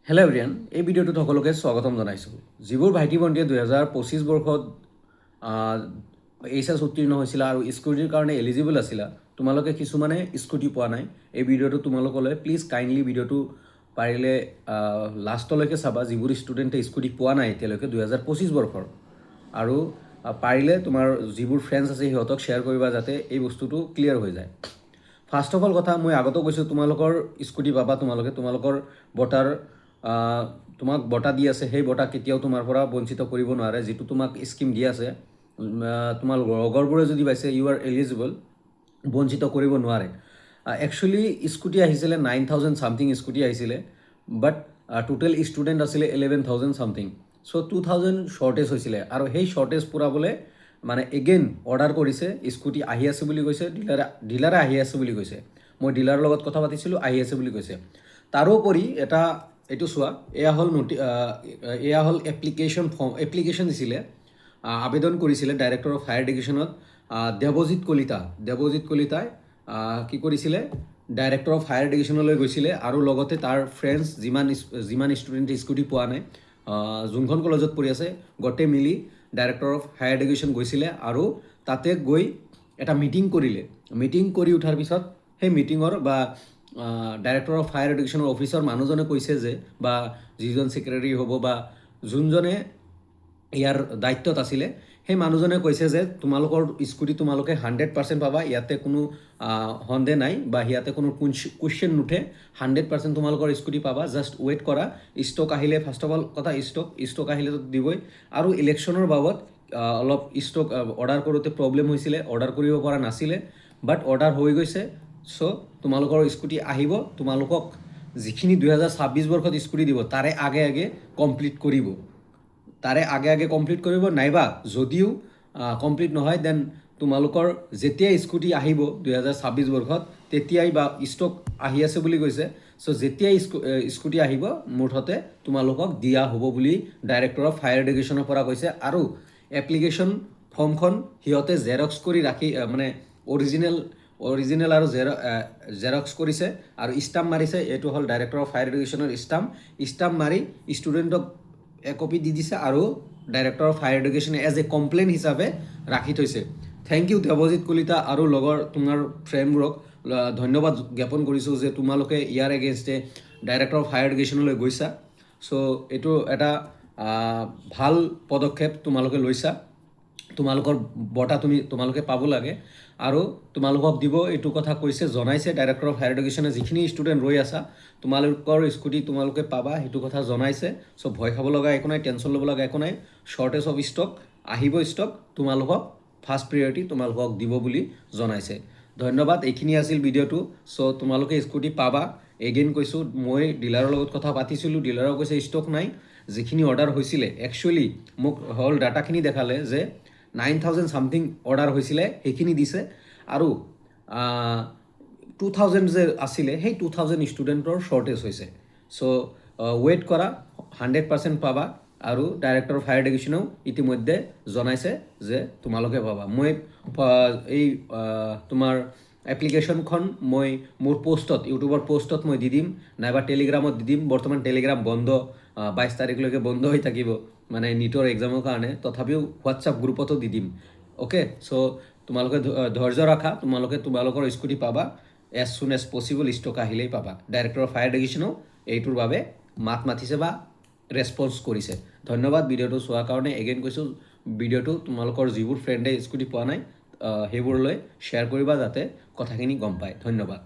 Hello' everyone, এই ভিডিঅ'টোত সকলোকে স্বাগতম জনাইছোঁ। যিবোৰ ভাইটি ভণ্টিয়ে 2025 বৰ্ষত এইচএছ উত্তীৰ্ণ হৈছিলা আৰু স্কুটিৰ কাৰণে এলিজিবল আছিলা, তোমালোকে কিছুমানে স্কুটি পোৱা নাই। এই ভিডিঅ'টো তোমালোকলৈ প্লিজ কাইণ্ডলি ভিডিঅ'টো পাৰিলে লাষ্টলৈকে চাবা। যিবোৰ ষ্টুডেণ্টে স্কুটি পোৱা নাই এতিয়ালৈকে 2025 বৰ্ষৰ, আৰু পাৰিলে তোমাৰ যিবোৰ ফ্ৰেণ্ডছ আছে সিহঁতক শ্বেয়াৰ কৰিবা যাতে এই বস্তুটো ক্লিয়াৰ হৈ যায়। ফাৰ্ষ্ট অফ অল কথা, মই আগতেও কৈছোঁ তোমালোকৰ স্কুটি পাবা, তোমালোকৰ বঁটাৰ তোমাক বঁটা দি আছে, সেই বঁটা কেতিয়াও তোমাৰ পৰা বঞ্চিত কৰিব নোৱাৰে। যিটো তোমাক স্কিম দি আছে, তোমাৰ লগৰবোৰে যদি পাইছে ইউ আৰ এলিজিবল, বঞ্চিত কৰিব নোৱাৰে। একচুৱেলি স্কুটি আহিছিলে 9,000 ছামথিং স্কুটি আহিছিলে, বাট টোটেল ষ্টুডেণ্ট আছিলে 11,000 ছামথিং। চ' 2,000 শ্বৰ্টেজ হৈছিলে, আৰু সেই শ্বৰ্টেজ পূৰাবলৈ মানে এগেইন অৰ্ডাৰ কৰিছে। স্কুটি আহি আছে বুলি কৈছে, ডিলাৰে আহি আছে বুলি কৈছে। মই ডিলাৰৰ লগত কথা পাতিছিলোঁ, আহি আছে বুলি কৈছে। তাৰোপৰি এইটো চোৱা, এয়া হ'ল এপ্লিকেশ্যন দিছিলে, আবেদন কৰিছিলে ডাইৰেক্টৰ অফ হায়াৰ এডুকেশ্যনত। দেৱজিৎ কলিতাই কি কৰিছিলে, ডাইৰেক্টৰ অফ হায়াৰ এডুকেশ্যনলৈ গৈছিলে, আৰু লগতে তাৰ ফ্ৰেণ্ডছ যিমান ষ্টুডেণ্টে স্কুটি পোৱা নাই, যোনখন কলেজত পঢ়ি আছে, গোটেই মিলি ডাইৰেক্টৰ অফ হায়াৰ এডুকেশ্যন গৈছিলে, আৰু তাতে গৈ এটা মিটিং কৰিলে। মিটিং কৰি উঠাৰ পিছত সেই মিটিঙৰ ডাইৰেক্টৰ অফ হায়াৰ এডুকেশ্যনৰ অফিচৰ মানুহজনে কৈছে যে, বা যিজন ছেক্ৰেটাৰী হ'ব বা যোনজনে ইয়াৰ দায়িত্বত আছিলে, সেই মানুহজনে কৈছে যে তোমালোকৰ স্কুটি তোমালোকে 100% পাবা, ইয়াতে কোনো সন্দেহ নাই বা ইয়াতে কোনো কুৱেশ্যন নুঠে। 100% তোমালোকৰ স্কুটি পাবা, জাষ্ট ৱেইট কৰা। ষ্টক আহিলে, ফাৰ্ষ্ট অফ অল কথা, ষ্টক আহিলেতো দিবই। আৰু ইলেকশ্যনৰ বাবদ অলপ ষ্টক অৰ্ডাৰ কৰোঁতে প্ৰব্লেম হৈছিলে, অৰ্ডাৰ কৰিব পৰা নাছিলে, বাট অৰ্ডাৰ হৈ গৈছে। চ' তোমালোকৰ স্কুটি আহিব। তোমালোকক যিখিনি 2026 বৰ্ষত স্কুটি দিব তাৰে আগে কমপ্লিট কৰিব, নাইবা যদিও কমপ্লিট নহয়, দেন তোমালোকৰ যেতিয়াই স্কুটি আহিব 2026 বৰ্ষত, তেতিয়াই বা ষ্টক আহি আছে বুলি কৈছে। চ' যেতিয়াই স্কুটি আহিব মুঠতে তোমালোকক দিয়া হ'ব বুলি ডাইৰেক্টৰ অফ হায়াৰ এডুকেশ্যনৰ পৰা কৈছে। আৰু এপ্লিকেশ্যন ফৰ্মখন সিহঁতে জেৰক্স কৰি ৰাখি, মানে অৰিজিনেল আৰু জেৰক্স কৰিছে আৰু ষ্টাম্প মাৰিছে। এইটো হ'ল ডাইৰেক্টৰ অফ হায়াৰ এডুকেশ্যনৰ ষ্টাম্প মাৰি ষ্টুডেণ্টক একপি দি দিছে, আৰু ডাইৰেক্টৰ অফ হায়াৰ এডুকেশ্যনে এজ এ কমপ্লেইন হিচাপে ৰাখি থৈছে। থেংক ইউ দেৱজিৎ কলিতা আৰু লগৰ তোমাৰ ফ্ৰেণ্ডবোৰক ধন্যবাদ জ্ঞাপন কৰিছোঁ যে তোমালোকে ইয়াৰ এগেইনষ্টে ডাইৰেক্টৰ অফ হায়াৰ এডুকেশ্যনলৈ গৈছা। চ' এইটো এটা ভাল পদক্ষেপ তোমালোকে লৈছা। তোমালোকৰ বঁটা তোমালোকে পাব লাগে, আৰু তোমালোকক দিব, এইটো কথা জনাইছে ডাইৰেক্টৰ অফ হায়াৰ এডুকেশ্যনে। যিখিনি ষ্টুডেণ্ট ৰৈ আছা, তোমালোকৰ স্কুটি তোমালোকে পাবা, সেইটো কথা জনাইছে। চ' ভয় খাব লগা একো নাই, টেনশ্যন ল'ব লগা একো নাই। শ্বৰ্টেজ অফ ষ্টক আহিব, ষ্টক তোমালোকক ফাৰ্ষ্ট প্ৰিয়ৰিটি তোমালোকক দিব বুলি জনাইছে। ধন্যবাদ। এইখিনি আছিল ভিডিঅ'টো। চ' তোমালোকে স্কুটি পাবা। এগেইন কৈছোঁ, মই ডিলাৰৰ লগত কথা পাতিছিলোঁ, ডিলাৰেও কৈছে ষ্টক নাই। যিখিনি অৰ্ডাৰ হৈছিলে, একচুৱেলি মোক ডাটাখিনি দেখালে যে 9,000 ছামথিং অৰ্ডাৰ হৈছিলে, সেইখিনি দিছে। আৰু 2,000 যে আছিলে, সেই 2,000 ষ্টুডেণ্টৰ শ্বৰ্টেজ হৈছে। চ' ৱেইট কৰা, 100% পাবা। আৰু ডাইৰেক্টৰ অফ হায়াৰ এডুকেশ্যনেও ইতিমধ্যে জনাইছে যে তোমালোকে পাবা। মই এই তোমাৰ এপ্লিকেশ্যনখন মই মোৰ ইউটিউবৰ পষ্টত মই দি দিম, নাইবা টেলিগ্ৰামত দি দিম। বৰ্তমান টেলিগ্ৰাম বন্ধ, 22 তাৰিখলৈকে বন্ধ হৈ থাকিব, মানে নিটৰ এক্সামৰ কাৰণে। তথাপিও হোৱাটছআপ গ্ৰুপতো দি দিম। অ'কে, চ' তোমালোকে ধৈৰ্য ৰাখা, তোমালোকৰ স্কুটি পাবা এজ চুন এজ পচিবল। ষ্টক আহিলেই পাবা। ডাইৰেক্টৰ অফ হায়াৰ এডুকেশ্যনেও এইটোৰ বাবে মাতিছে বা ৰেছপন্স কৰিছে। ধন্যবাদ ভিডিঅ'টো চোৱাৰ কাৰণে। এগেইন কৈছোঁ, ভিডিঅ'টো তোমালোকৰ যিবোৰ ফ্ৰেণ্ডে স্কুটি পোৱা নাই সেইবোৰলৈ শ্বেয়াৰ কৰিবা, যাতে কথাখিনি গম পায়। ধন্যবাদ।